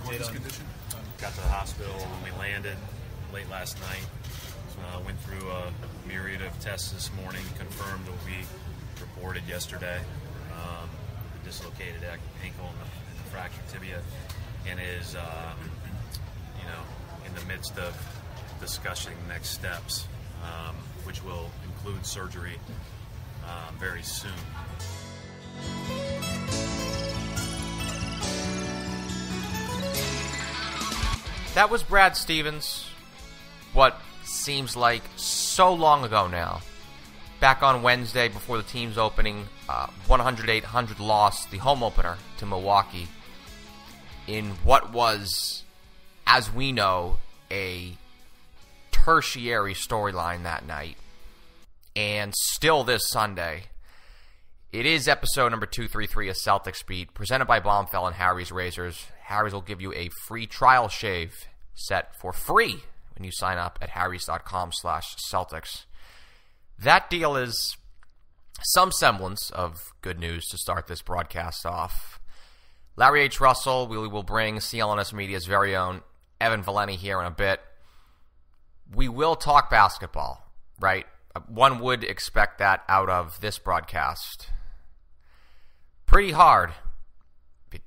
with his condition? Got to the hospital when we landed late last night. Went through a myriad of tests this morning, confirmed what we reported yesterday. A dislocated ankle and the fractured tibia, and is in the midst of discussing next steps, which will include surgery very soon. That was Brad Stevens, what seems like so long ago now. Back on Wednesday before the team's opening 108-100 loss, the home opener to Milwaukee, in what was, as we know, a tertiary storyline that night. And still this Sunday, it is episode number 233 of Celtics Beat, presented by Bombfell and Harry's Razors. Harry's will give you a free trial shave set for free when you sign up at harrys.com/Celtics. That deal is some semblance of good news to start this broadcast off. Larry H. Russell, we will bring CLNS Media's very own Evan Valenti here in a bit. We will talk basketball, right? One would expect that out of this broadcast. Pretty hard.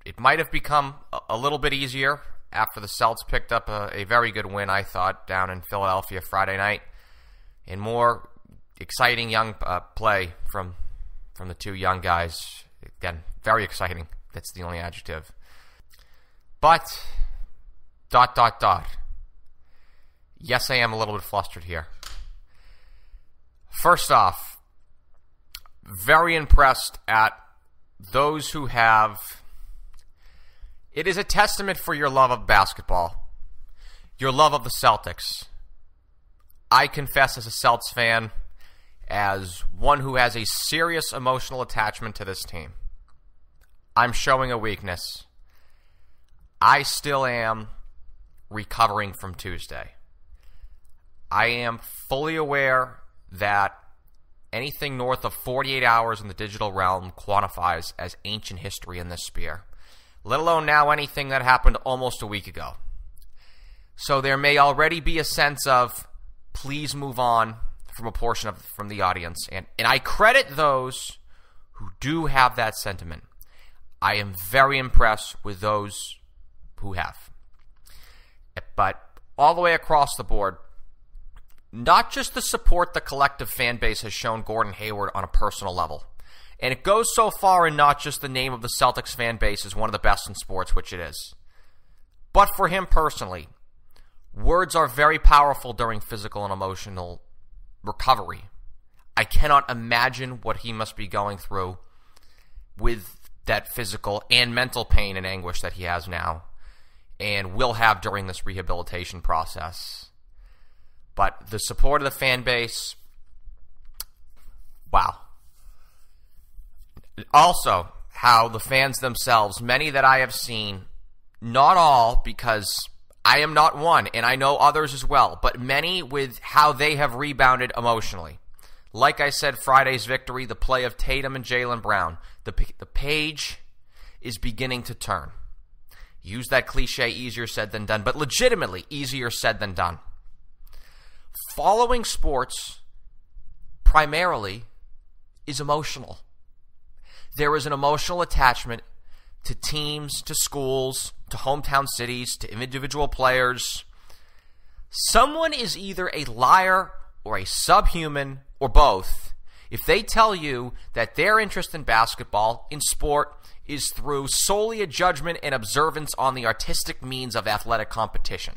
It might have become a little bit easier after the Celts picked up a very good win, I thought, down in Philadelphia Friday night. And more exciting young play from the two young guys. Again, very exciting. That's the only adjective. But, ... Yes, I am a little bit flustered here. First off, very impressed at those who have... It is a testament for your love of basketball, your love of the Celtics. I confess as a Celts fan, as one who has a serious emotional attachment to this team. I'm showing a weakness. I still am recovering from Tuesday. I am fully aware that anything north of 48 hours in the digital realm quantifies as ancient history in this sphere, let alone now anything that happened almost a week ago. So there may already be a sense of, please move on from a portion from the audience. And I credit those who do have that sentiment. I am very impressed with those who have. But all the way across the board, not just the support the collective fan base has shown Gordon Hayward on a personal level. And it goes so far in not just the name of the Celtics fan base is one of the best in sports, which it is. But for him personally, words are very powerful during physical and emotional recovery. I cannot imagine what he must be going through with that physical and mental pain and anguish that he has now and will have during this rehabilitation process. But the support of the fan base, wow. Also, how the fans themselves, many that I have seen, not all, because I am not one, and I know others as well, but many with how they have rebounded emotionally. Like I said, Friday's victory, the play of Tatum and Jaylen Brown, the page is beginning to turn. Use that cliche, easier said than done, but legitimately easier said than done. Following sports, primarily, is emotional. There is an emotional attachment to teams, to schools, to hometown cities, to individual players. Someone is either a liar or a subhuman or both if they tell you that their interest in basketball, in sport, is through solely a judgment and observance on the artistic means of athletic competition.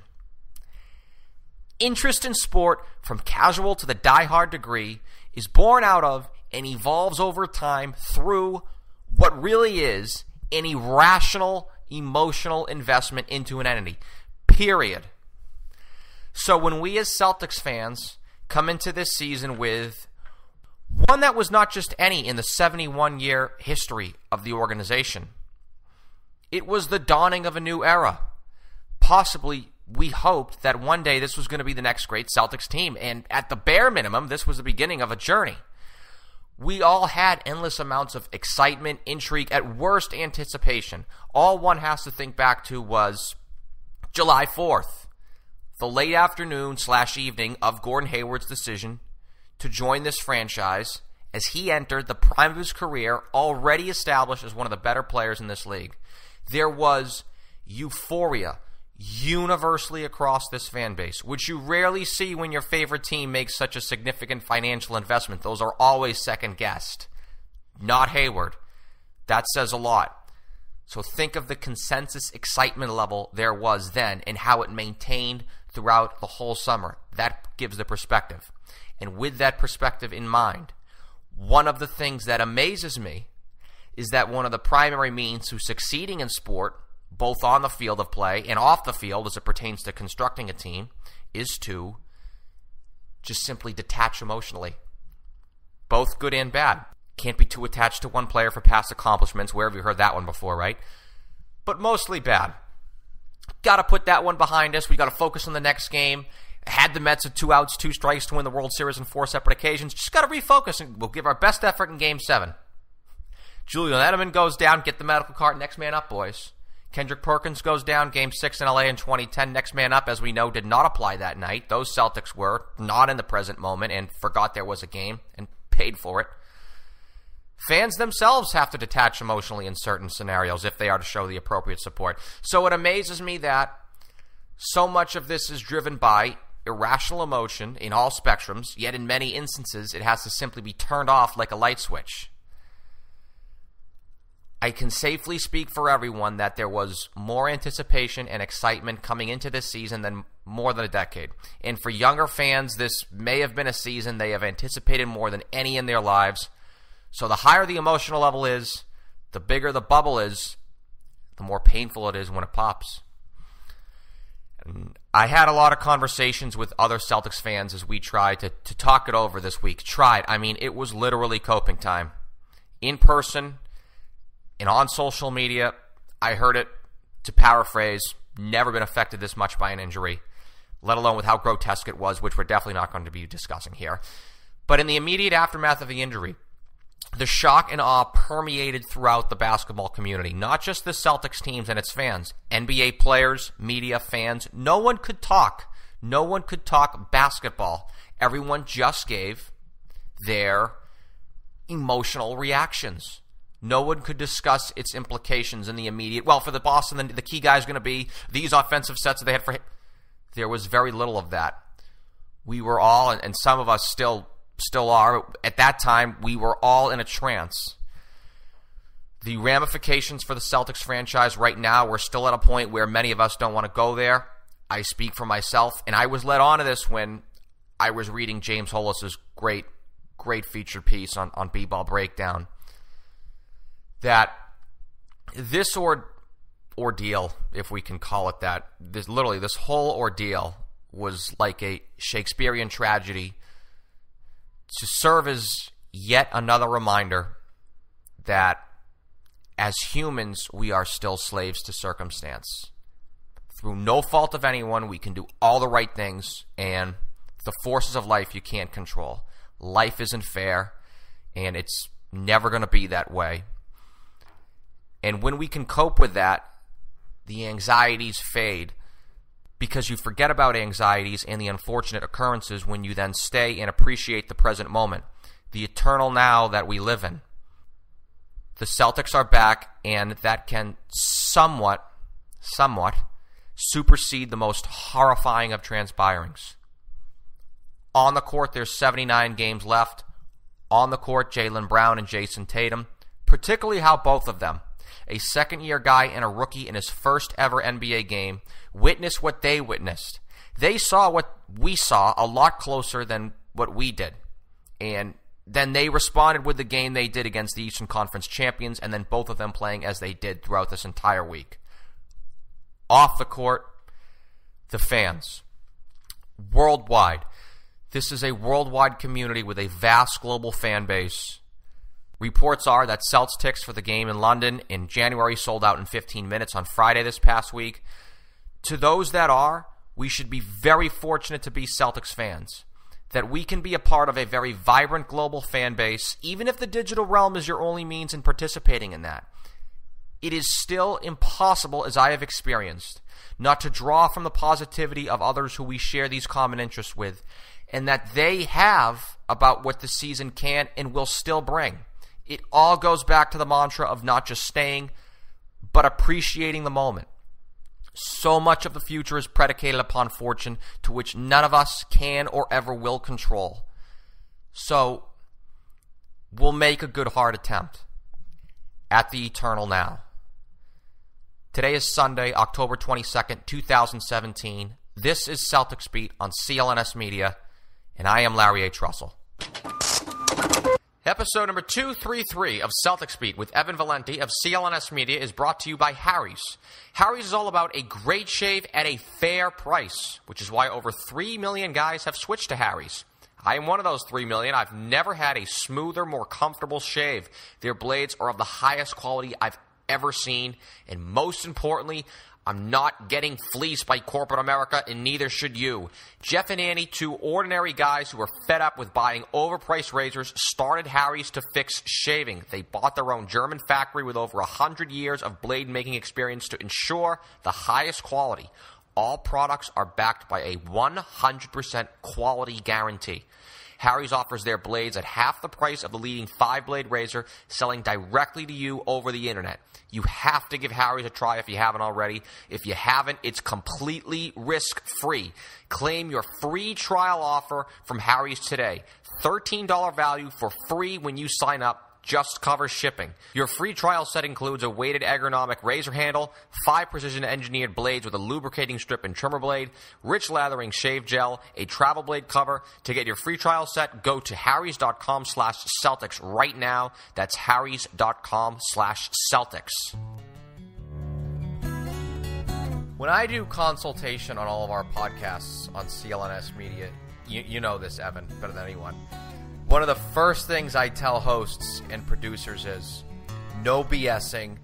Interest in sport, from casual to the diehard degree, is born out of and evolves over time through what really is an irrational, emotional investment into an entity. Period. So when we as Celtics fans come into this season with one that was not just any in the 71-year history of the organization, it was the dawning of a new era. Possibly, we hoped that one day this was going to be the next great Celtics team, and at the bare minimum, this was the beginning of a journey. We all had endless amounts of excitement, intrigue, at worst anticipation. All one has to think back to was July 4th, the late afternoon/evening of Gordon Hayward's decision to join this franchise as he entered the prime of his career, already established as one of the better players in this league. There was euphoria universally across this fan base, which you rarely see when your favorite team makes such a significant financial investment. Those are always second-guessed. Not Hayward. That says a lot. So think of the consensus excitement level there was then and how it maintained throughout the whole summer. That gives the perspective. And with that perspective in mind, one of the things that amazes me is that one of the primary means to succeeding in sport, both on the field of play and off the field as it pertains to constructing a team, is to just simply detach emotionally. Both good and bad. Can't be too attached to one player for past accomplishments. Where have you heard that one before, right? But mostly bad. Got to put that one behind us. We got to focus on the next game. Had the Mets at 2 outs, 2 strikes to win the World Series on 4 separate occasions. Just got to refocus, and we'll give our best effort in Game 7. Julian Edelman goes down. Get the medical card. Next man up, boys. Kendrick Perkins goes down. Game 6 in LA in 2010. Next man up, as we know, did not apply that night. Those Celtics were not in the present moment and forgot there was a game and paid for it. Fans themselves have to detach emotionally in certain scenarios if they are to show the appropriate support. So it amazes me that so much of this is driven by irrational emotion in all spectrums, yet in many instances it has to simply be turned off like a light switch. I can safely speak for everyone that there was more anticipation and excitement coming into this season than more than a decade. And for younger fans, this may have been a season they have anticipated more than any in their lives. So the higher the emotional level is, the bigger the bubble is, the more painful it is when it pops. And I had a lot of conversations with other Celtics fans as we tried to talk it over this week. I mean, it was literally coping time. In person and on social media, I heard it, to paraphrase, never been affected this much by an injury, let alone with how grotesque it was, which we're definitely not going to be discussing here. But in the immediate aftermath of the injury, the shock and awe permeated throughout the basketball community, not just the Celtics teams and its fans, NBA players, media, fans. No one could talk. No one could talk basketball. Everyone just gave their emotional reactions. No one could discuss its implications in the immediate. Well, for the Boston, the key guy is going to be these offensive sets that they had for him. There was very little of that. We were all, and some of us still are, at that time, we were all in a trance. The ramifications for the Celtics franchise right now, we're still at a point where many of us don't want to go there. I speak for myself, and I was led on to this when I was reading James Hollis's great featured piece on B-Ball Breakdown, that this ordeal, if we can call it that, this whole ordeal was like a Shakespearean tragedy to serve as yet another reminder that as humans, we are still slaves to circumstance. Through no fault of anyone, we can do all the right things, and the forces of life you can't control. Life isn't fair, and it's never going to be that way. And when we can cope with that, the anxieties fade, because you forget about anxieties and the unfortunate occurrences when you then stay and appreciate the present moment, the eternal now that we live in. The Celtics are back, and that can somewhat supersede the most horrifying of transpirings. On the court, there's 79 games left. On the court, Jaylen Brown and Jayson Tatum, particularly how both of them, a second-year guy and a rookie in his first ever NBA game, witnessed what they witnessed. They saw what we saw a lot closer than what we did. And then they responded with the game they did against the Eastern Conference champions, and then both of them playing as they did throughout this entire week. Off the court, the fans. Worldwide. This is a worldwide community with a vast global fan base. Reports are that Celts tickets for the game in London in January sold out in 15 minutes on Friday this past week. To those that are, we should be very fortunate to be Celtics fans, that we can be a part of a very vibrant global fan base, even if the digital realm is your only means in participating in that. it is still impossible, as I have experienced, not to draw from the positivity of others who we share these common interests with, and that they have about what the season can and will still bring. It all goes back to the mantra of not just staying, but appreciating the moment. So much of the future is predicated upon fortune, to which none of us can or ever will control. So, we'll make a good hard attempt at the eternal now. Today is Sunday, October 22nd, 2017. This is Celtics Beat on CLNS Media, and I am Larry H. Russell. Episode number 233 of Celtics Beat with Evan Valenti of CLNS Media is brought to you by Harry's. Harry's is all about a great shave at a fair price, which is why over 3 million guys have switched to Harry's. I am one of those 3 million. I've never had a smoother, more comfortable shave. Their blades are of the highest quality I've ever seen, and most importantly, I'm not getting fleeced by corporate America, and neither should you. Jeff and Annie, two ordinary guys who were fed up with buying overpriced razors, started Harry's to fix shaving. They bought their own German factory with over 100 years of blade-making experience to ensure the highest quality. All products are backed by a 100% quality guarantee. Harry's offers their blades at half the price of the leading 5-blade razor, selling directly to you over the internet. You have to give Harry's a try if you haven't already. If you haven't, it's completely risk-free. Claim your free trial offer from Harry's today. $13 value for free when you sign up. Just covers shipping. Your free trial set includes a weighted ergonomic razor handle, 5 precision-engineered blades with a lubricating strip and trimmer blade, rich lathering shave gel, a travel blade cover. To get your free trial set, go to harrys.com/Celtics right now. That's harrys.com/Celtics. When I do consultation on all of our podcasts on CLNS Media, you know this, Evan, better than anyone. One of the first things I tell hosts and producers is no BSing.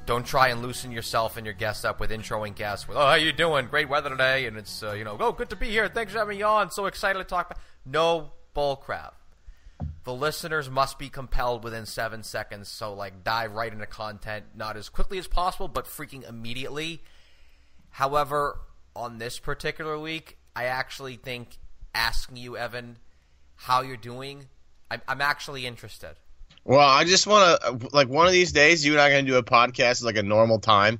Don't try and loosen yourself and your guests up with introing guests with, oh, how you doing? Great weather today. And it's, oh, good to be here. Thanks for having me on. So excited to talk about. No bull crap. The listeners must be compelled within 7 seconds. So, dive right into content, not as quickly as possible, but freaking immediately. However, on this particular week, I actually think asking you, Evan, how you're doing, I'm actually interested. Well, I just want to, one of these days, you and I are going to do a podcast at, a normal time.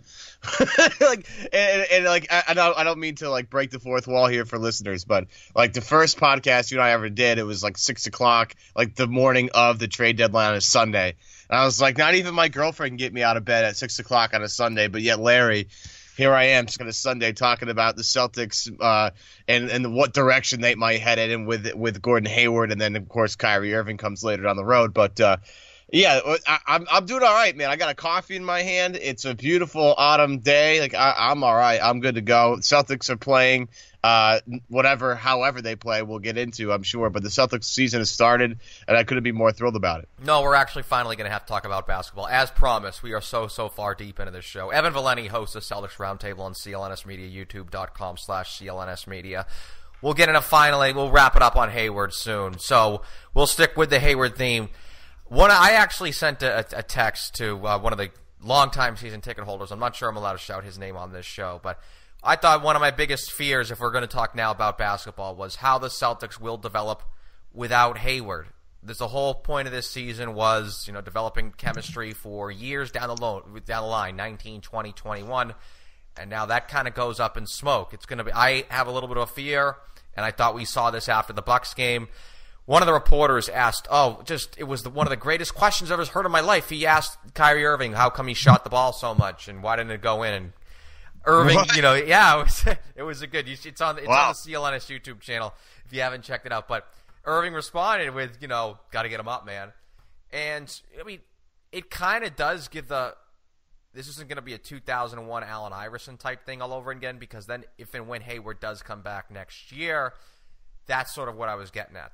I don't mean to, break the fourth wall here for listeners, but, the first podcast you and I ever did, it was, 6 o'clock, the morning of the trade deadline on a Sunday. And I was not even my girlfriend can get me out of bed at 6 o'clock on a Sunday, but yet Larry, here I am, on a Sunday, talking about the Celtics and what direction they might head in with Gordon Hayward, and then of course Kyrie Irving comes later down the road. But yeah, I'm doing all right, man. I got a coffee in my hand. It's a beautiful autumn day. I'm all right. I'm good to go. Celtics are playing. However they play, we'll get into, I'm sure. But the Celtics season has started, and I couldn't be more thrilled about it. No, we're actually finally going to have to talk about basketball. As promised, we are so far deep into this show. Evan Valenti hosts the Celtics Roundtable on CLNS Media, youtube.com/CLNS Media. We'll get into finally, we'll wrap it up on Hayward soon. So we'll stick with the Hayward theme. I actually sent a text to one of the longtime season ticket holders. I'm not sure I'm allowed to shout his name on this show, but I thought one of my biggest fears, if we're going to talk now about basketball, was how the Celtics will develop without Hayward. The whole point of this season was, developing chemistry for years down the line, 19, 20, 21, and now that kind of goes up in smoke. It's going to be. I have a little bit of a fear, and I thought we saw this after the Bucks game. One of the reporters asked, it was one of the greatest questions I've ever heard in my life. He asked Kyrie Irving how come he shot the ball so much and why didn't it go in. And Irving, it was a good. It's on the CLNS YouTube channel if you haven't checked it out. But Irving responded with, got to get him up, man. And it kind of does give this isn't going to be a 2001 Allen Iverson type thing all over again, because then if and when Hayward does come back next year, that's sort of what I was getting at.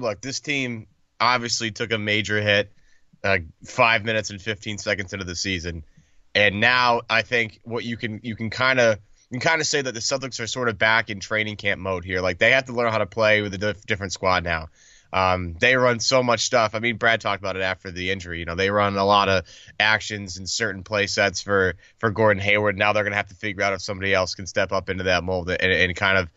Look, this team obviously took a major hit 5 minutes and 15 seconds into the season. And now I think what you can kind of say that the Celtics are sort of back in training camp mode here. They have to learn how to play with a different squad now. They run so much stuff. I mean, Brad talked about it after the injury. They run a lot of actions and certain play sets for Gordon Hayward. Now they're going to have to figure out if somebody else can step up into that mold and kind of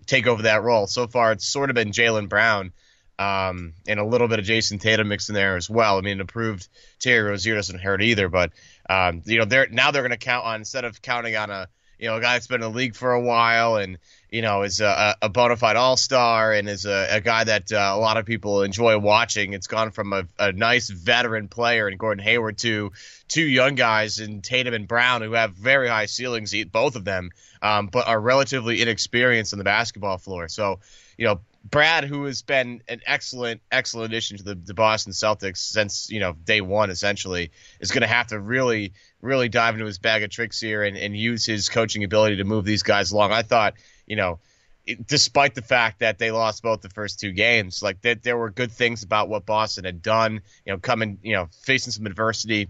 take over that role. So far, it's sort of been Jaylen Brown and a little bit of Jayson Tatum mixed in there as well. I mean, an improved Terry Rozier doesn't hurt either, but they're going to count on, instead of counting on a guy that's been in the league for a while and is a bona fide all-star and is a guy that a lot of people enjoy watching. It's gone from a nice veteran player in Gordon Hayward to two young guys in Tatum and Brown who have very high ceilings, both of them, but are relatively inexperienced on the basketball floor. So, Brad, who has been an excellent addition to the Boston Celtics since, day one, essentially, is going to have to really, really dive into his bag of tricks here and use his coaching ability to move these guys along. I thought, despite the fact that they lost both the first two games, like there were good things about what Boston had done, facing some adversity,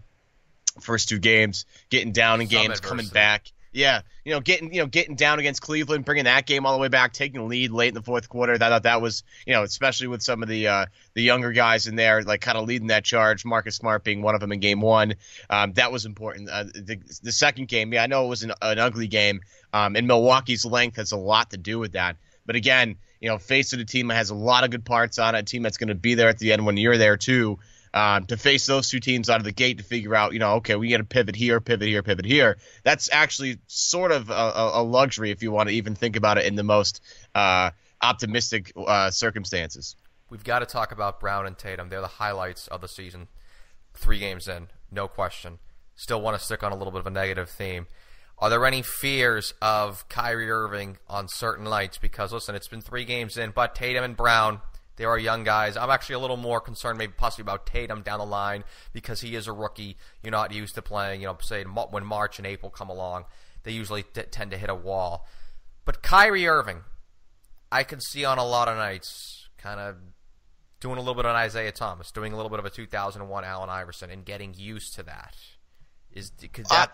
first two games, getting down in games, coming back. Yeah, getting down against Cleveland, bringing that game all the way back, taking the lead late in the fourth quarter. I thought that was, especially with some of the younger guys in there, like kind of leading that charge. Marcus Smart being one of them in game one, that was important. The second game, I know it was an ugly game, and Milwaukee's length has a lot to do with that. But again, facing a team that has a lot of good parts on it, a team that's going to be there at the end when you're there too. To face those two teams out of the gate to figure out, okay, we got to pivot here. That's actually sort of a luxury if you want to even think about it in the most optimistic circumstances. We've got to talk about Brown and Tatum. They're the highlights of the season. 3 games in, no question. Still want to stick on a little bit of a negative theme. Are there any fears of Kyrie Irving on certain nights? Because, listen, it's been 3 games in, but Tatum and Brown, they are young guys. I'm actually a little more concerned maybe possibly about Tatum down the line because he is a rookie. You're not used to playing, say when March and April come along, they usually tend to hit a wall. But Kyrie Irving, I can see on a lot of nights kind of doing a little bit on Isaiah Thomas, doing a little bit of a 2001 Allen Iverson and getting used to that.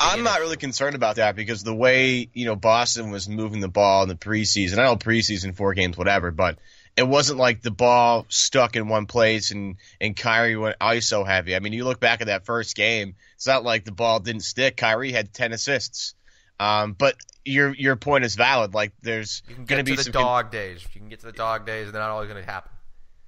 I'm not really concerned about that because the way, Boston was moving the ball in the preseason, I know preseason, 4 games, whatever, but it wasn't like the ball stuck in one place and Kyrie went ISO heavy. I mean, you look back at that first game, it's not like the ball didn't stick. Kyrie had 10 assists. But your point is valid. Like there's going to be some dog days. You can get to the dog days, and they're not always going to happen.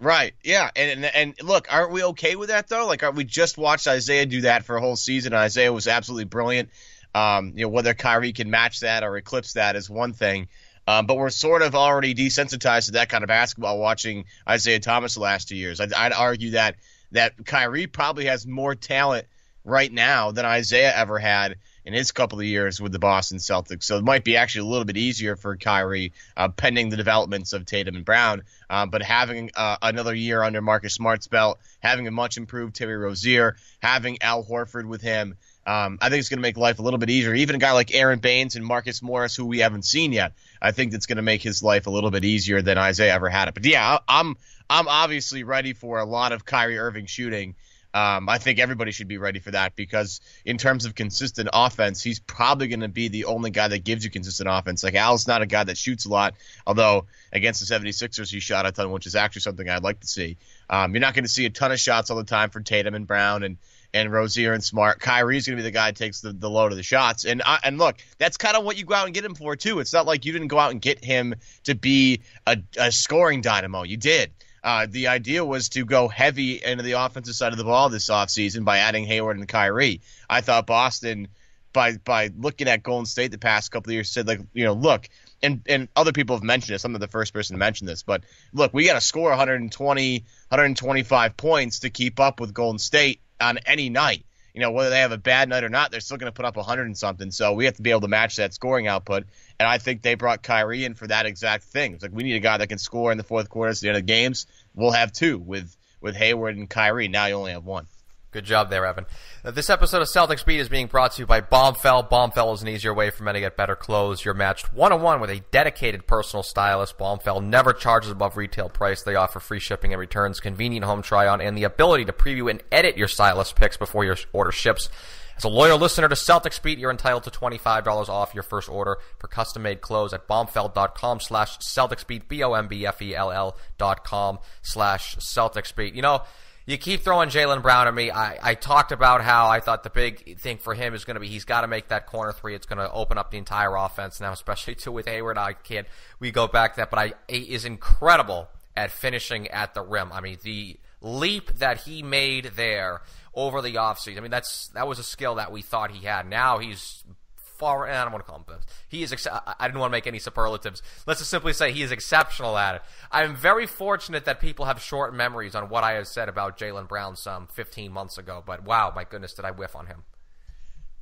Right. Yeah. And look, aren't we okay with that though? Like, we just watched Isaiah do that for a whole season. Isaiah was absolutely brilliant. Whether Kyrie can match that or eclipse that is one thing. But we're sort of already desensitized to that kind of basketball watching Isaiah Thomas the last 2 years. I'd argue that Kyrie probably has more talent right now than Isaiah ever had in his couple of years with the Boston Celtics. So it might be actually a little bit easier for Kyrie pending the developments of Tatum and Brown. But having another year under Marcus Smart's belt, having a much improved Terry Rozier, having Al Horford with him, I think it's going to make life a little bit easier. Even a guy like Aaron Baines and Marcus Morris, who we haven't seen yet, I think that's going to make his life a little bit easier than Isaiah ever had it. But yeah, I'm obviously ready for a lot of Kyrie Irving shooting. I think everybody should be ready for that because in terms of consistent offense, he's probably going to be the only guy that gives you consistent offense. Like Al's not a guy that shoots a lot, although against the 76ers he shot a ton, which is actually something I'd like to see. You're not going to see a ton of shots all the time for Tatum and Brown and Rozier and Smart. Kyrie's going to be the guy that takes the load of the shots. And look, that's kind of what you go out and get him for too. It's not like you didn't go out and get him to be a scoring dynamo. You did. The idea was to go heavy into the offensive side of the ball this offseason by adding Hayward and Kyrie. I thought Boston, by looking at Golden State the past couple of years, said, like, look, and other people have mentioned this. I'm not the first person to mention this, but look, we got to score 120, 125 points to keep up with Golden State on any night. Whether they have a bad night or not, they're still going to put up 100 and something. So we have to be able to match that scoring output. And I think they brought Kyrie in for that exact thing. It's like, we need a guy that can score in the fourth quarter at the end of the games. We'll have 2 with Hayward and Kyrie. Now you only have 1. Good job there, Evan. This episode of Celtics Beat is being brought to you by Bombfell. Bombfell is an easier way for men to get better clothes. You're matched one-on-one with a dedicated personal stylist. Bombfell never charges above retail price. They offer free shipping and returns, convenient home try-on, and the ability to preview and edit your stylist picks before your order ships. As a loyal listener to Celtics Beat, you're entitled to $25 off your first order for custom-made clothes at bombfell.com/CelticsBeat, BOMBFELL.com/CelticsBeat. You know, you keep throwing Jaylen Brown at me. I talked about how I thought the big thing for him is going to be he's got to make that corner three. It's going to open up the entire offense now, especially too with Hayward. We go back to that, but he is incredible at finishing at the rim. I mean, the leap that he made there over the offseason. I mean, that was a skill that we thought he had. Now he's far. I don't want to call him this. I didn't want to make any superlatives. Let's just simply say he is exceptional at it. I'm very fortunate that people have short memories on what I have said about Jaylen Brown some 15 months ago. But wow, my goodness, did I whiff on him.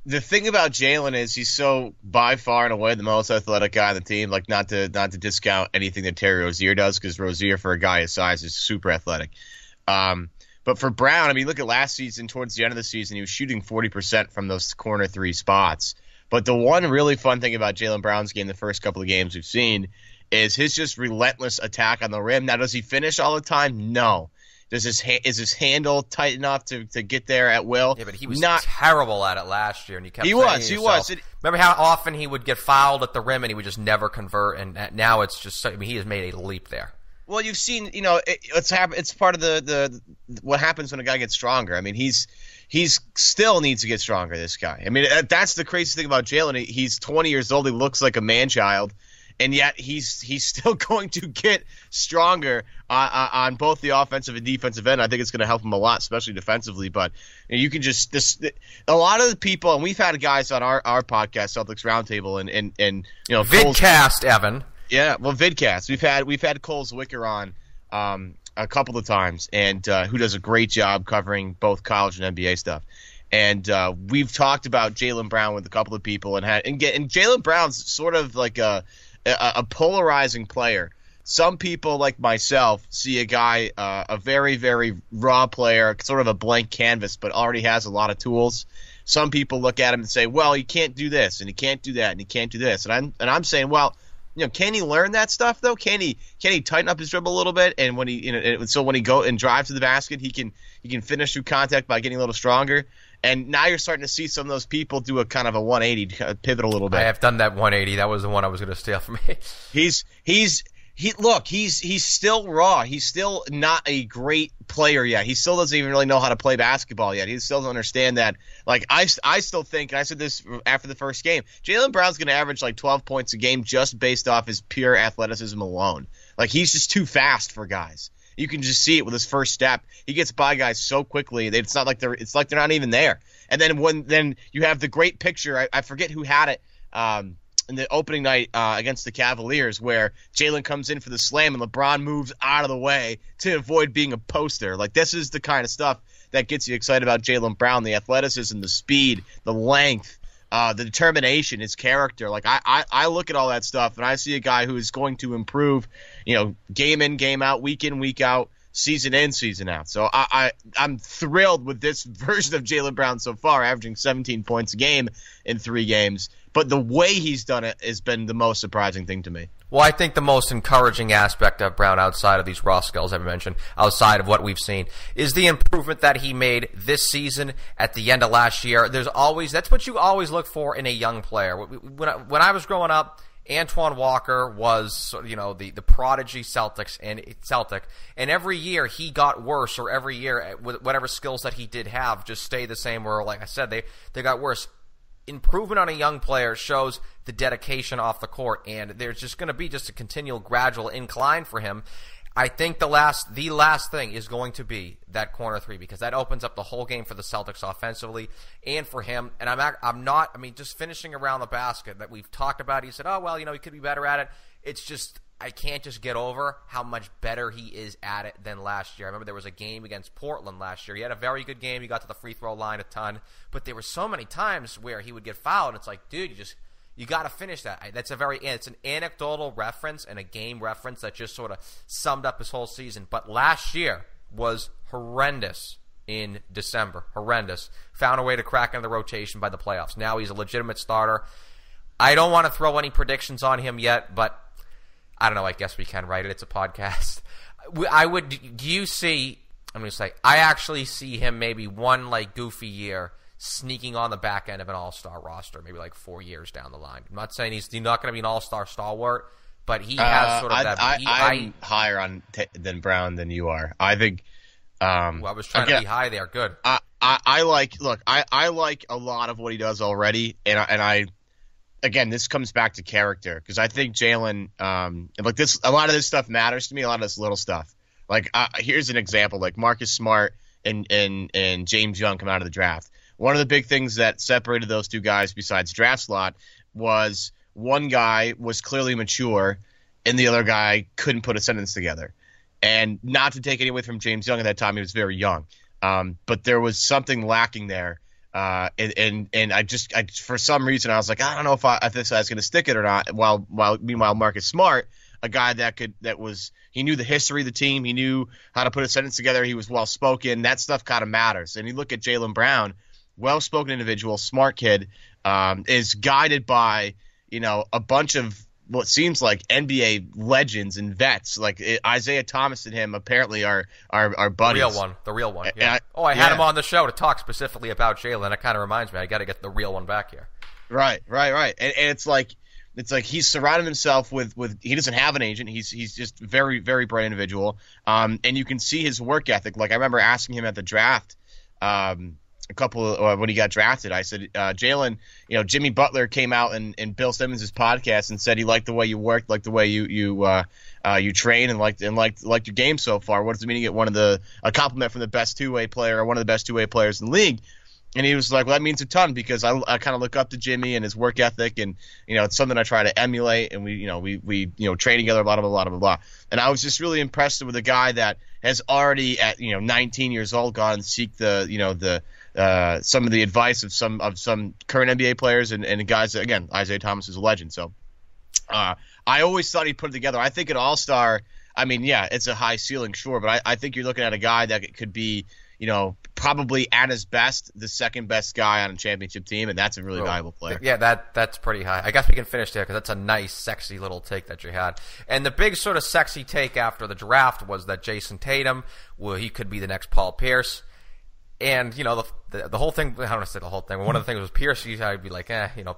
The thing about Jaylen is he's so by far and away the most athletic guy on the team. Like not to discount anything that Terry Rozier does, because Rozier for a guy his size is super athletic. But for Brown, I mean, look at last season. Towards the end of the season, he was shooting 40% from those corner three spots. But the one really fun thing about Jaylen Brown's game, the first couple of games we've seen, is his just relentless attack on the rim. Now, does he finish all the time? No. Is his handle tight enough to get there at will? Yeah, but he was terrible at it last year, and you kept he was. Remember how often he would get fouled at the rim and he would just never convert, and now it's just, I mean, he has made a leap there. Well, you've seen, you know, it's part of the what happens when a guy gets stronger. I mean, he's still needs to get stronger, this guy. I mean, that's the crazy thing about Jaylen. He's 20 years old. He looks like a man-child, and yet he's still going to get stronger on both the offensive and defensive end. I think it's going to help him a lot, especially defensively. But you can just a lot of the people, and we've had guys on our podcast, Celtics Roundtable, and you know, Vidcast, Evan. Yeah, well, Vidcast. We've had Cole Zwicker on a couple of times, and who does a great job covering both college and NBA stuff. And we've talked about Jaylen Brown with a couple of people, and Jaylen Brown's sort of like a polarizing player. Some people, like myself, see a guy, a very, very raw player, sort of a blank canvas, but already has a lot of tools. Some people look at him and say, well, he can't do this, and he can't do that, and he can't do this. And I'm saying, well, you know, can he learn that stuff though? Can he tighten up his dribble a little bit? And when he go and drive to the basket, he can finish through contact by getting a little stronger. And now you're starting to see some of those people do a kind of a 180, kind of pivot a little bit. I have done that 180. That was the one I was going to steal from me. He's still raw. He's still not a great player yet. He still doesn't even really know how to play basketball yet. He still doesn't understand that. Like I still think, and I said this after the first game, Jaylen Brown's going to average like 12 points a game just based off his pure athleticism alone. Like he's just too fast for guys. You can just see it with his first step. He gets by guys so quickly. It's like they're not even there. And then you have the great picture. I forget who had it. In the opening night against the Cavaliers, where Jaylen comes in for the slam and LeBron moves out of the way to avoid being a poster. Like, this is the kind of stuff that gets you excited about Jaylen Brown, the athleticism, the speed, the length, the determination, his character. Like, I look at all that stuff, and I see a guy who is going to improve, you know, game in, game out, week in, week out, season in, season out. So I'm thrilled with this version of Jaylen Brown so far, averaging 17 points a game in 3 games. But the way he's done it has been the most surprising thing to me. Well, I think the most encouraging aspect of Brown, outside of these raw skills I've mentioned, outside of what we've seen, is the improvement that he made this season at the end of last year. That's what you always look for in a young player. When I was growing up, Antoine Walker was, you know, the prodigy Celtic, and every year he got worse, or every year whatever skills that he did have just stayed the same, or like I said, they got worse. Improvement on a young player shows the dedication off the court, and there's just going to be just a continual gradual incline for him. I think the last thing is going to be that corner three, because that opens up the whole game for the Celtics offensively and for him. And just finishing around the basket that we've talked about. He said, oh, well, you know, he could be better at it. It's just, I can't just get over how much better he is at it than last year. I remember there was a game against Portland last year. He had a very good game. He got to the free throw line a ton. But there were so many times where he would get fouled. And it's like, dude, you got to finish that. It's an anecdotal reference and a game reference that just sort of summed up his whole season. But last year was horrendous in December. Horrendous. Found a way to crack into the rotation by the playoffs. Now he's a legitimate starter. I don't want to throw any predictions on him yet, but I don't know. I guess we can write it. It's a podcast. I actually see him maybe one like goofy year sneaking on the back end of an all-star roster, maybe like 4 years down the line. I'm not saying he's not going to be an all-star stalwart, but he has sort of that. I'm higher than Brown than you are. I think. Well, I was trying to be high there. Good. I like a lot of what he does already, and I again, this comes back to character because I think Jaylen, like this, a lot of this stuff matters to me. A lot of this little stuff. Like here's an example: like Marcus Smart and James Young come out of the draft. One of the big things that separated those two guys, besides draft slot, was one guy was clearly mature, and the other guy couldn't put a sentence together. And not to take any away from James Young at that time, he was very young, but there was something lacking there. And I for some reason I was like, I don't know if this guy's going to stick it or not. While meanwhile Marcus Smart, a guy he knew the history of the team, he knew how to put a sentence together, he was well spoken. That stuff kind of matters. And you look at Jaylen Brown, well spoken individual, smart kid, is guided by a bunch of what seems like NBA legends and vets. Like Isaiah Thomas and him apparently are buddies. The real one. Yeah. I had him on the show to talk specifically about Jaylen. It kind of reminds me, I got to get the real one back here. Right. And it's like he's surrounded himself with he doesn't have an agent. He's just very, very bright individual. And you can see his work ethic. Like I remember asking him at the draft, when he got drafted, I said, Jaylen, Jimmy Butler came out and Bill Simmons' podcast and said he liked the way you worked, liked the way you train, and liked your game so far. What does it mean to get a compliment from the best two-way player or one of the best two-way players in the league? And he was like, well, that means a ton because I kind of look up to Jimmy and his work ethic, and it's something I try to emulate, and we train together, blah blah blah blah blah. And I was just really impressed with a guy that has already at 19 years old gone and seek some of the advice of some current NBA players and guys that, again, Isaiah Thomas is a legend. So I always thought he'd put it together. I think an all-star, I mean, yeah, it's a high ceiling, sure, but I think you're looking at a guy that could be, probably at his best, the second best guy on a championship team, and that's a really valuable player. Yeah, that's pretty high. I guess we can finish there because that's a nice, sexy little take that you had. And the big sort of sexy take after the draft was that Jayson Tatum, he could be the next Paul Pierce. And, the whole thing, I don't want to say the whole thing, but one of the things was Pierce, I'd be like,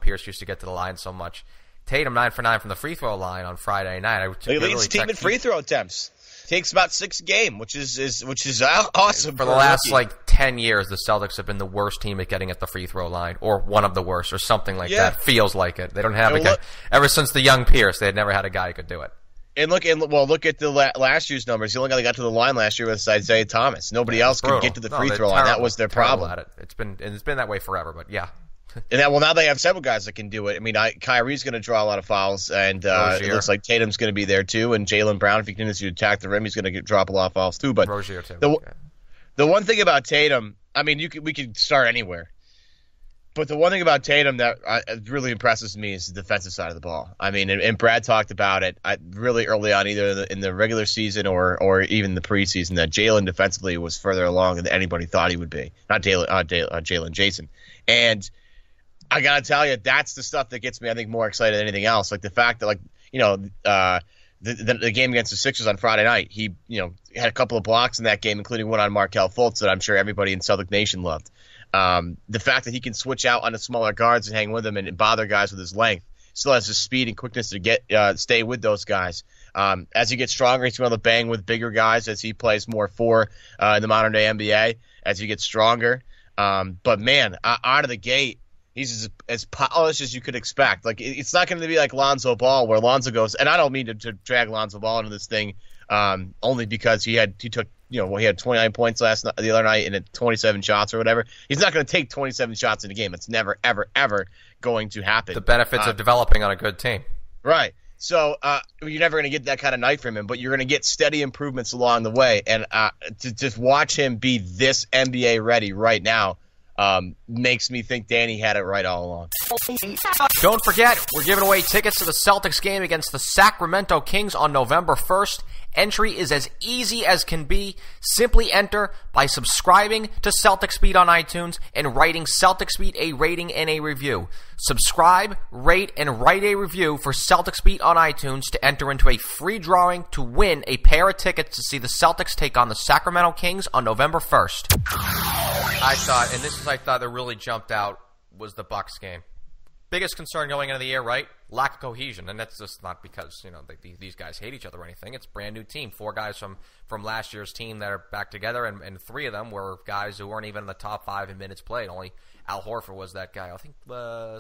Pierce used to get to the line so much. Tatum 9 for 9 from the free throw line on Friday night. He leads the team in free throw attempts. Takes about 6 a game, which is awesome. For the last 10 years, the Celtics have been the worst team at getting at the free throw line, or one of the worst, or something like that. Feels like it. They don't have a guy. Ever since the young Pierce, they had never had a guy who could do it. And look at the last year's numbers. The only guy that got to the line last year was Isaiah Thomas. Nobody else could get to the free throw line. That was their problem. At it. It's been that way forever. But yeah. And now they have several guys that can do it. I mean, Kyrie's going to draw a lot of fouls, and it looks like Tatum's going to be there too. And Jaylen Brown, if he continues to attack the rim, he's going to drop a lot of fouls too. But Rozier too. The one thing about Tatum, I mean, we could start anywhere. But the one thing about Tatum that really impresses me is the defensive side of the ball. I mean, and Brad talked about it really early on, either in the regular season or even the preseason, that Jaylen defensively was further along than anybody thought he would be. Not Jaylen, Jayson. And I got to tell you, that's the stuff that gets me, I think, more excited than anything else. Like the fact that, the game against the Sixers on Friday night, he, had a couple of blocks in that game, including one on Markelle Fultz that I'm sure everybody in Celtic Nation loved. The fact that he can switch out on the smaller guards and hang with them and bother guys with his length, still has the speed and quickness to stay with those guys. As he gets stronger, he's going to be able to bang with bigger guys as he plays more in the modern day NBA as he gets stronger. But man, out of the gate, he's as polished as you could expect. Like, it's not going to be like Lonzo Ball, where Lonzo goes, and I don't mean to drag Lonzo Ball into this thing, only because he took 29 points the other night and 27 shots or whatever. He's not going to take 27 shots in a game. It's never, ever, ever going to happen. The benefits of developing on a good team. Right. So you're never going to get that kind of night from him, but you're going to get steady improvements along the way. And to just watch him be this NBA ready right now makes me think Danny had it right all along. Don't forget, we're giving away tickets to the Celtics game against the Sacramento Kings on November 1st Entry is as easy as can be. Simply enter by subscribing to Celtics Beat on iTunes and writing Celtics Beat a rating and a review. Subscribe, rate, and write a review for Celtics Beat on iTunes to enter into a free drawing to win a pair of tickets to see the Celtics take on the Sacramento Kings on November 1st. I thought that really jumped out was the Bucks game. Biggest concern going into the year, right? Lack of cohesion, and that's just not because these guys hate each other or anything. It's a brand new team. 4 guys from last year's team that are back together, and 3 of them were guys who weren't even in the top 5 in minutes played. Only Al Horford was that guy. I think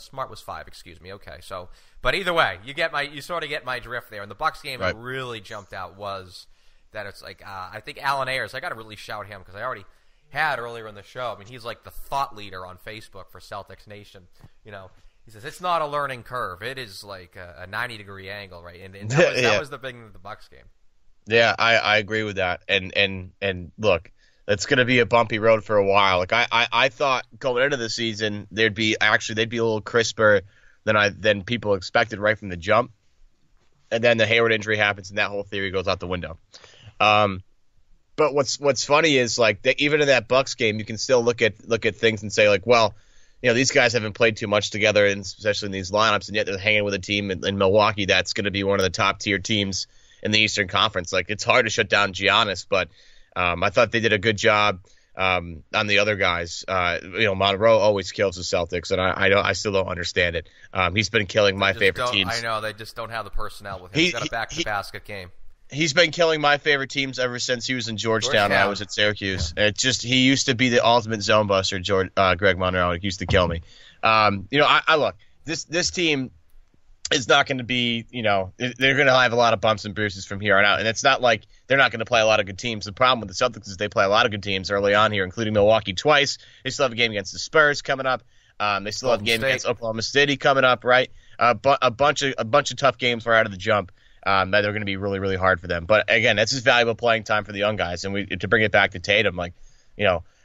Smart was 5. Excuse me. Okay, so but either way, you sort of get my drift there. And the Bucks game that really jumped out was that it's like I think Alan Ayers. I got to really shout him because I already had earlier in the show. I mean, he's like the thought leader on Facebook for Celtics Nation. He says it's not a learning curve; it is like a 90-degree angle, right? And that was the big thing of the Bucks game. Yeah, I agree with that. And look, it's going to be a bumpy road for a while. Like I thought going into the season they'd be a little crisper than people expected right from the jump, and then the Hayward injury happens and that whole theory goes out the window. But what's funny is like even in that Bucks game, you can still look at things and say like, well, these guys haven't played too much together, and especially in these lineups, and yet they're hanging with a team in Milwaukee that's going to be one of the top tier teams in the Eastern Conference. Like it's hard to shut down Giannis, but I thought they did a good job on the other guys. Monroe always kills the Celtics, and I still don't understand it. He's been killing my favorite teams. I know they just don't have the personnel with him. He's got a back-to-basket game. He's been killing my favorite teams ever since he was in Georgetown and I was at Syracuse. Yeah. He used to be the ultimate zone buster, Greg Monroe. He used to kill me. I look, this team is not going to be, they're going to have a lot of bumps and bruises from here on out. And it's not like they're not going to play a lot of good teams. The problem with the Celtics is they play a lot of good teams early on here, including Milwaukee twice. They still have a game against the Spurs coming up. They still have a game against Oklahoma City coming up, right? A bunch of tough games right out of the jump. That are going to be really, really hard for them. But again, that's just valuable playing time for the young guys. And to bring it back to Tatum,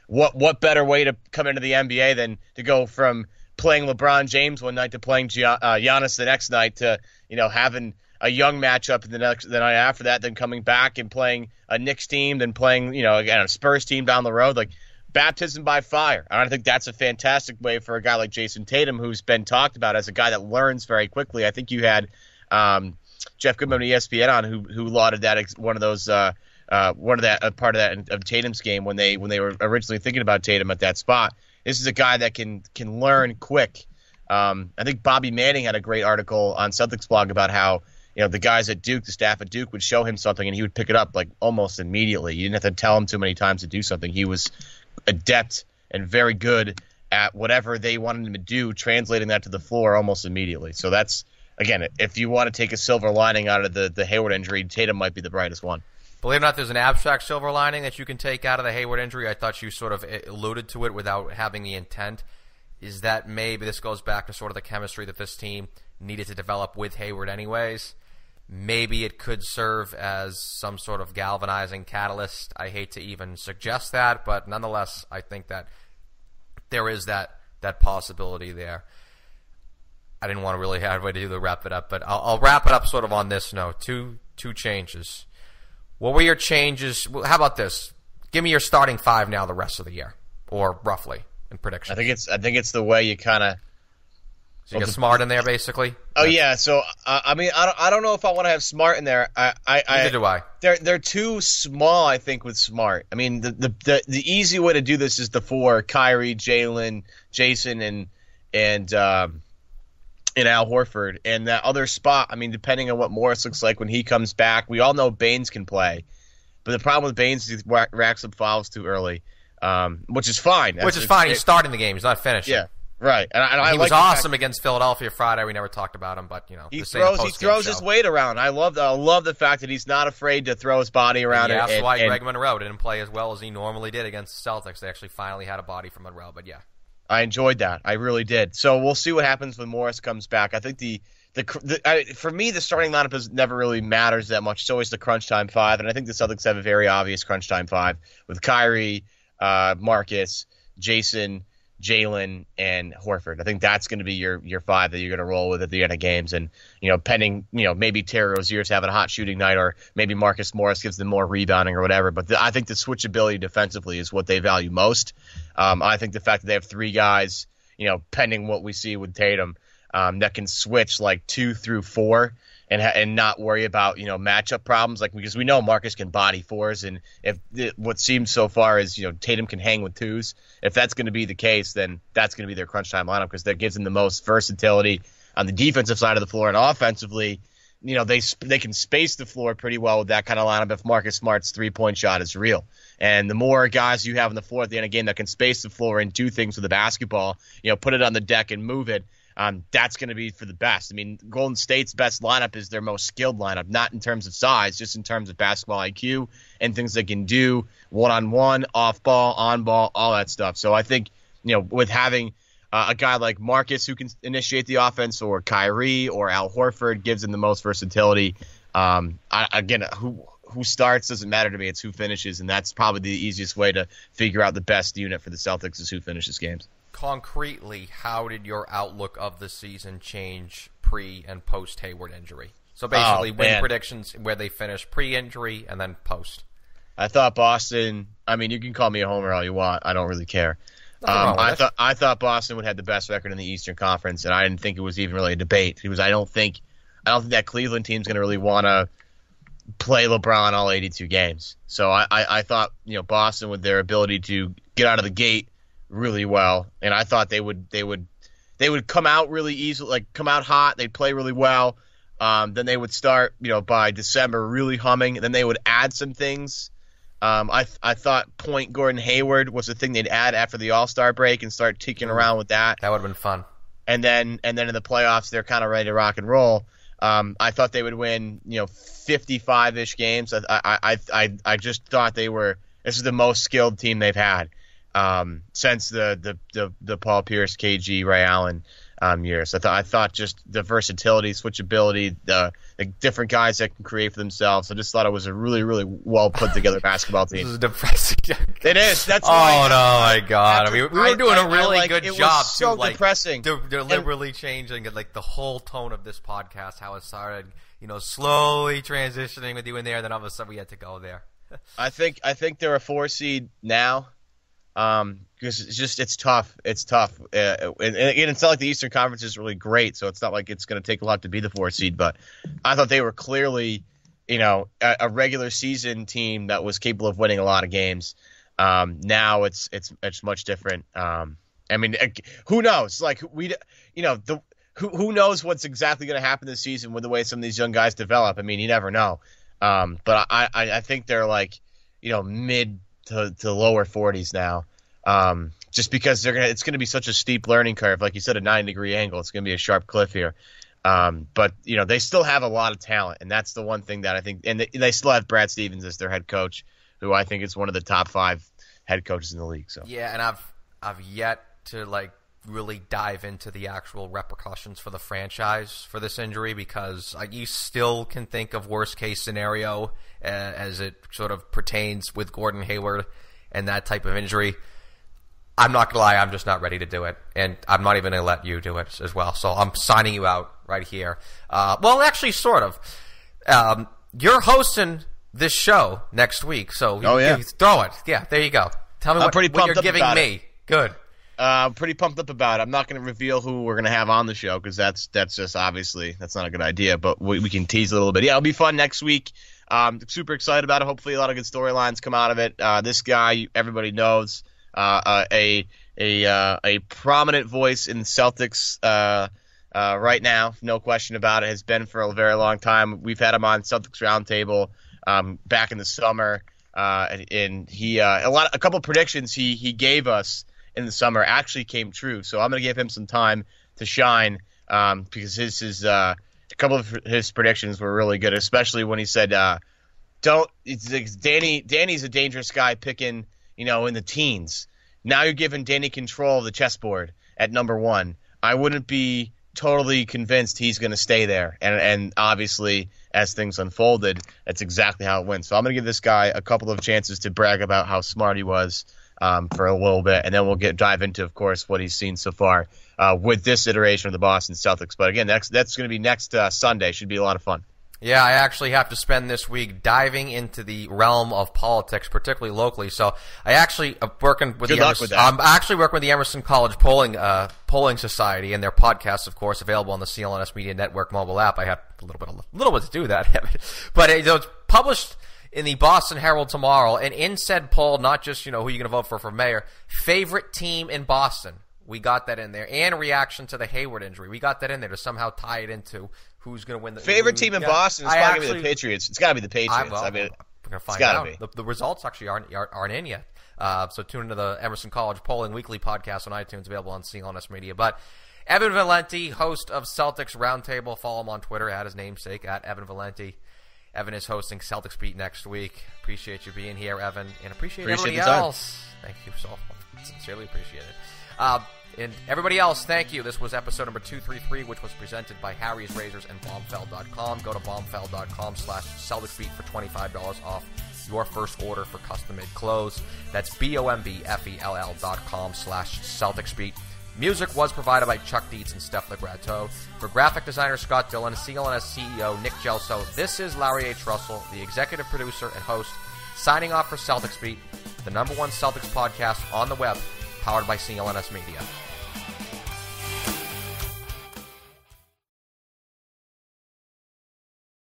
what better way to come into the NBA than to go from playing LeBron James one night to playing Giannis the next night to having a young matchup the night after that, then coming back and playing a Knicks team, then playing again a Spurs team down the road. Like baptism by fire. And I think that's a fantastic way for a guy like Jayson Tatum, who's been talked about as a guy that learns very quickly. I think you had Jeff Goodman of ESPN on who lauded that one of those part of that of Tatum's game when they were originally thinking about Tatum at that spot. This is a guy that can learn quick. I think Bobby Manning had a great article on Celtics blog about how the guys at Duke, the staff at Duke, would show him something and he would pick it up like almost immediately. You didn't have to tell him too many times to do something. He was adept and very good at whatever they wanted him to do, translating that to the floor almost immediately. So that's. Again, if you want to take a silver lining out of the Hayward injury, Tatum might be the brightest one. Believe it or not, there's an abstract silver lining that you can take out of the Hayward injury. I thought you sort of alluded to it without having the intent. Is that maybe this goes back to sort of the chemistry that this team needed to develop with Hayward anyways. Maybe it could serve as some sort of galvanizing catalyst. I hate to even suggest that, but nonetheless, I think that there is that possibility there. I didn't want to really have a way to wrap it up, but I'll wrap it up sort of on this note. Two changes. What were your changes? How about this? Give me your starting 5 now the rest of the year, or roughly in predictions. I think it's the way you kind of. So you get Smart in there, basically. Oh yeah. So I don't know if I want to have Smart in there. Neither do I. They're too small, I think, with Smart. I mean, the easy way to do this is the 4: Kyrie, Jaylen, Jayson, and Al Horford. And that other spot, I mean, depending on what Morris looks like when he comes back, we all know Baines can play. But the problem with Baines is he racks up fouls too early, which is fine. He's starting the game. He's not finishing. Yeah, right. And he was awesome against Philadelphia Friday. We never talked about him, but he throws his weight around. I love the fact that he's not afraid to throw his body around. Yeah, that's why Greg Monroe didn't play as well as he normally did against the Celtics. They actually finally had a body for Monroe, but yeah. I enjoyed that. I really did. So we'll see what happens when Morris comes back. I think for me, the starting lineup never really matters that much. It's always the crunch time 5, and I think the Celtics have a very obvious crunch time 5 with Kyrie, Marcus, Jayson, Jaylen, and Horford. I think that's going to be your five that you're going to roll with at the end of games. And, pending, maybe Terry Rozier's having a hot shooting night, or maybe Marcus Morris gives them more rebounding or whatever. But I think the switchability defensively is what they value most. I think the fact that they have three guys, pending what we see with Tatum, that can switch like 2 through 4 and not worry about, matchup problems. Like, because we know Marcus can body 4s, and what seems so far is, Tatum can hang with 2s. If that's going to be the case, then that's going to be their crunch time lineup, because that gives them the most versatility on the defensive side of the floor. And offensively, they can space the floor pretty well with that kind of lineup if Marcus Smart's 3-point shot is real. And the more guys you have on the floor at the end of the game that can space the floor and do things with the basketball, put it on the deck and move it, that's going to be for the best. I mean, Golden State's best lineup is their most skilled lineup, not in terms of size, just in terms of basketball IQ and things they can do one-on-one, off-ball, on-ball, all that stuff. So I think, with having a guy like Marcus who can initiate the offense, or Kyrie or Al Horford, gives them the most versatility. Who starts doesn't matter to me. It's who finishes, and that's probably the easiest way to figure out the best unit for the Celtics is who finishes games. Concretely, how did your outlook of the season change pre and post Hayward injury? So basically, win predictions where they finish pre-injury and then post. I thought Boston. I mean, you can call me a homer all you want. I don't really care. I thought Boston would have the best record in the Eastern Conference, and I didn't think it was even really a debate, because I don't think that Cleveland team's going to really want to play LeBron all 82 games. So I thought Boston, with their ability to get out of the gate really well, and I thought they would come out really easily, like come out hot. They'd play really well. Then they would start by December really humming. Then they would add some things. I thought Point Gordon Hayward was the thing they'd add after the All-Star break and start ticking around with that. That would have been fun. And then in the playoffs, they're kind of ready to rock and roll. I thought they would win 55-ish games. I just thought this is the most skilled team they've had since the Paul Pierce, KG, Ray Allen years. I thought just the versatility, switchability, the different guys that can create for themselves. I just thought it was a really, really well put together basketball team. This is depressing. It is. That's why. Oh no, my God! I mean, we were doing a really good job. It was so too, depressing. Deliberately changing like the whole tone of this podcast. How it started, slowly transitioning with you in there. Then all of a sudden we had to go there. I think they're a 4 seed now. Because it's tough. It's tough. And it's not like the Eastern Conference is really great, so it's not like it's going to take a lot to be the 4 seed. But I thought they were clearly, a regular season team that was capable of winning a lot of games. Now it's much different. I mean, who knows? Like who knows what's exactly going to happen this season with the way some of these young guys develop? I mean, you never know. But I think they're like, mid to lower 40s now, just because it's going to be such a steep learning curve. Like you said, a 90-degree angle. It's going to be a sharp cliff here. But they still have a lot of talent, and that's the one thing that I think. And they still have Brad Stevens as their head coach, who I think is one of the top 5 head coaches in the league. So yeah, and I've yet to really dive into the actual repercussions for the franchise for this injury, because you still can think of worst case scenario as it sort of pertains with Gordon Hayward and that type of injury. I'm not going to lie, I'm just not ready to do it, and I'm not even going to let you do it as well. So I'm signing you out right here. Well, actually, sort of. You're hosting this show next week, so you throw it. Yeah, there you go. Tell me what you're giving me. Good. I'm pretty pumped up about it. I'm not going to reveal who we're going to have on the show, because that's just obviously that's not a good idea, but we can tease a little bit. Yeah, it'll be fun next week. Super excited about it. Hopefully a lot of good storylines come out of it. This guy everybody knows, a prominent voice in Celtics right now, no question about it, has been for a very long time. We've had him on Celtics Roundtable back in the summer, and he a couple predictions he gave us in the summer actually came true. So I'm going to give him some time to shine, because his a couple of his predictions were really good, especially when he said, Danny's a dangerous guy picking, in the teens. Now you're giving Danny control of the chessboard at number 1. I wouldn't be totally convinced he's going to stay there. And obviously, as things unfolded, that's exactly how it went. So I'm going to give this guy a couple of chances to brag about how smart he was. for a little bit, and then we'll dive into, of course, what he's seen so far with this iteration of the Boston Celtics. But again, that's going to be next Sunday. Should be a lot of fun. Yeah, I actually have to spend this week diving into the realm of politics, particularly locally. So I actually am working with I'm actually working with the Emerson College polling society and their podcasts, of course, available on the CLNS Media Network mobile app. I have a little bit to do that, but it's published in the Boston Herald tomorrow, and in said poll, not just who you're going to vote for mayor, favorite team in Boston. We got that in there, and reaction to the Hayward injury. We got that in there to somehow tie it into who's going to win the favorite team in Boston. It's probably going to be the Patriots. It's got to be the Patriots. We're going to find out. The results actually aren't in yet. So tune into the Emerson College Polling Weekly podcast on iTunes, available on CLNS Media. But Evan Valenti, host of Celtics Roundtable, follow him on Twitter at his namesake at Evan Valenti. Evan is hosting Celtics Beat next week. Appreciate you being here, Evan, and appreciate everybody else. Thank you so much. Sincerely appreciate it. And everybody else, thank you. This was episode number 233, which was presented by Harry's Razors and Bombfell.com. Go to bombfell.com/CelticsBeat for $25 off your first order for custom-made clothes. That's BOMBFELL.com/CelticsBeat. Music was provided by Chuck Dietz and Steph Legrateau. For graphic designer Scott Dillon, CLNS CEO Nick Gelso, this is Larry H. Russell, the executive producer and host, signing off for Celtics Beat, the #1 Celtics podcast on the web, powered by CLNS Media.